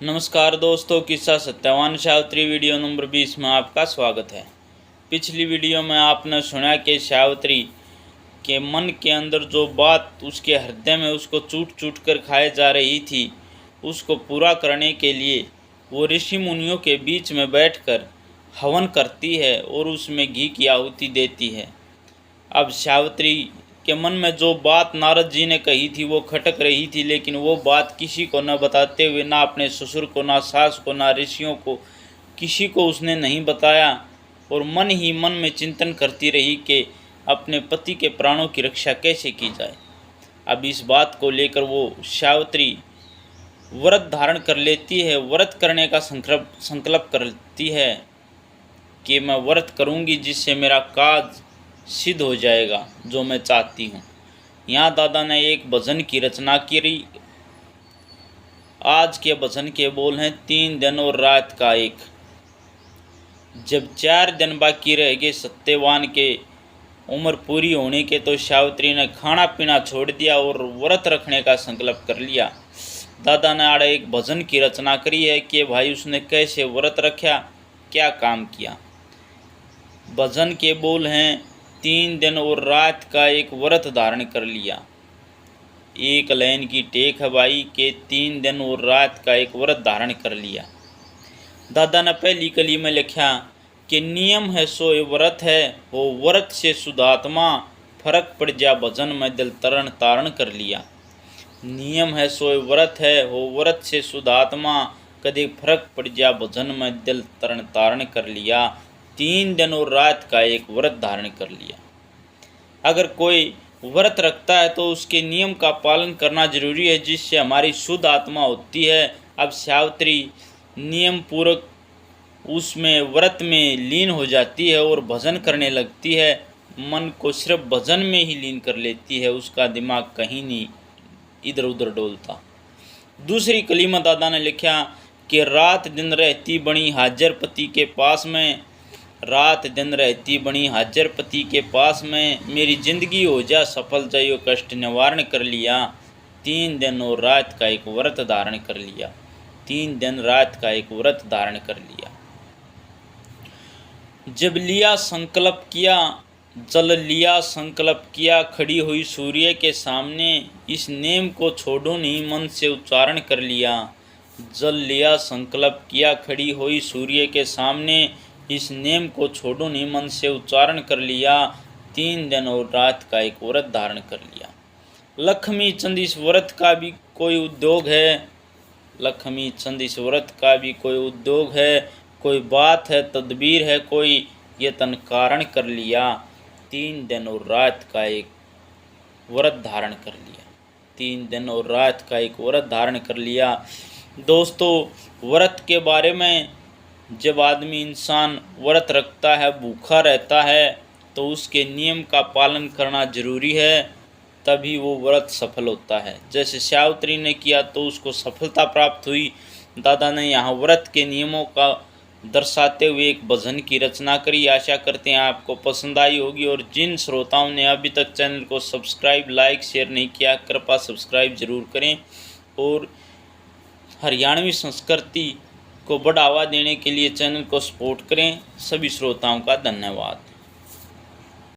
नमस्कार दोस्तों, किस्सा सत्यवान सावित्री वीडियो नंबर 20 में आपका स्वागत है। पिछली वीडियो में आपने सुना कि सावित्री के मन के अंदर जो बात उसके हृदय में उसको चूट चूट कर खाए जा रही थी, उसको पूरा करने के लिए वो ऋषि मुनियों के बीच में बैठकर हवन करती है और उसमें घी की आहुति देती है। अब सावित्री के मन में जो बात नारद जी ने कही थी वो खटक रही थी, लेकिन वो बात किसी को न बताते हुए, ना अपने ससुर को, ना सास को, ना ऋषियों को, किसी को उसने नहीं बताया और मन ही मन में चिंतन करती रही कि अपने पति के प्राणों की रक्षा कैसे की जाए। अब इस बात को लेकर वो सावित्री व्रत धारण कर लेती है, व्रत करने का संकल्प करती है कि मैं व्रत करूंगी जिससे मेरा काज सिद्ध हो जाएगा जो मैं चाहती हूँ। यहाँ दादा ने एक भजन की रचना करी। आज के भजन के बोल हैं, 3 दिन और रात का एक। जब 4 दिन बाकी रह गए सत्यवान के उम्र पूरी होने के, तो सावित्री ने खाना पीना छोड़ दिया और व्रत रखने का संकल्प कर लिया। दादा ने आड़े एक भजन की रचना करी है कि भाई उसने कैसे व्रत रखा, क्या काम किया। भजन के बोल हैं, 3 दिन और रात का एक व्रत धारण कर लिया। एक लाइन की टेक है भाई के 3 दिन और रात का एक व्रत धारण कर लिया। दादा ने पहली कली में लिखा कि नियम है सो व्रत है, हो व्रत से शुद्धात्मा, फर्क पड़ जा भजन में दिल तरण तारण कर लिया। नियम है सो व्रत है, हो व्रत से शुद्धात्मा, कदे फर्क पड़ जा भजन में दिल तरण तारण कर लिया। 3 दिन और रात का एक व्रत धारण कर लिया। अगर कोई व्रत रखता है तो उसके नियम का पालन करना जरूरी है, जिससे हमारी शुद्ध आत्मा होती है। अब सावित्री नियम पूर्वक उसमें व्रत में लीन हो जाती है और भजन करने लगती है। मन को सिर्फ भजन में ही लीन कर लेती है, उसका दिमाग कहीं नहीं इधर उधर डोलता। दूसरी कली में दादा ने लिखा कि रात दिन रहती बनी हाजर पति के पास में, रात दिन रहती बनी हाजर पति के पास में, मेरी जिंदगी हो जा सफल, जाइयो कष्ट निवारण कर लिया। 3 दिन और रात का एक व्रत धारण कर लिया। 3 दिन रात का एक व्रत धारण कर लिया। जब लिया संकल्प किया, जल लिया संकल्प किया, खड़ी हुई सूर्य के सामने, इस नेम को छोड़ो नहीं मन से उच्चारण कर लिया। जल लिया संकल्प किया, खड़ी हुई सूर्य के सामने, इस नेम को छोड़ो नहीं मन से उच्चारण कर लिया। 3 दिन और रात का एक व्रत धारण कर लिया। लक्ष्मी चंद इस व्रत का भी कोई उद्योग है, लक्ष्मी चंद इस व्रत का भी कोई उद्योग है, कोई बात है, तदबीर है, कोई यतन कारण कर लिया। 3 दिन और रात का एक व्रत धारण कर लिया। 3 दिन और रात का एक व्रत धारण कर लिया। दोस्तों, व्रत के बारे में, जब आदमी इंसान व्रत रखता है, भूखा रहता है, तो उसके नियम का पालन करना जरूरी है, तभी वो व्रत सफल होता है। जैसे सावित्री ने किया तो उसको सफलता प्राप्त हुई। दादा ने यहाँ व्रत के नियमों का दर्शाते हुए एक भजन की रचना करी। आशा करते हैं आपको पसंद आई होगी, और जिन श्रोताओं ने अभी तक चैनल को सब्सक्राइब, लाइक, शेयर नहीं किया, कृपया सब्सक्राइब जरूर करें और हरियाणवी संस्कृति को बढ़ावा देने के लिए चैनल को सपोर्ट करें। सभी श्रोताओं का धन्यवाद।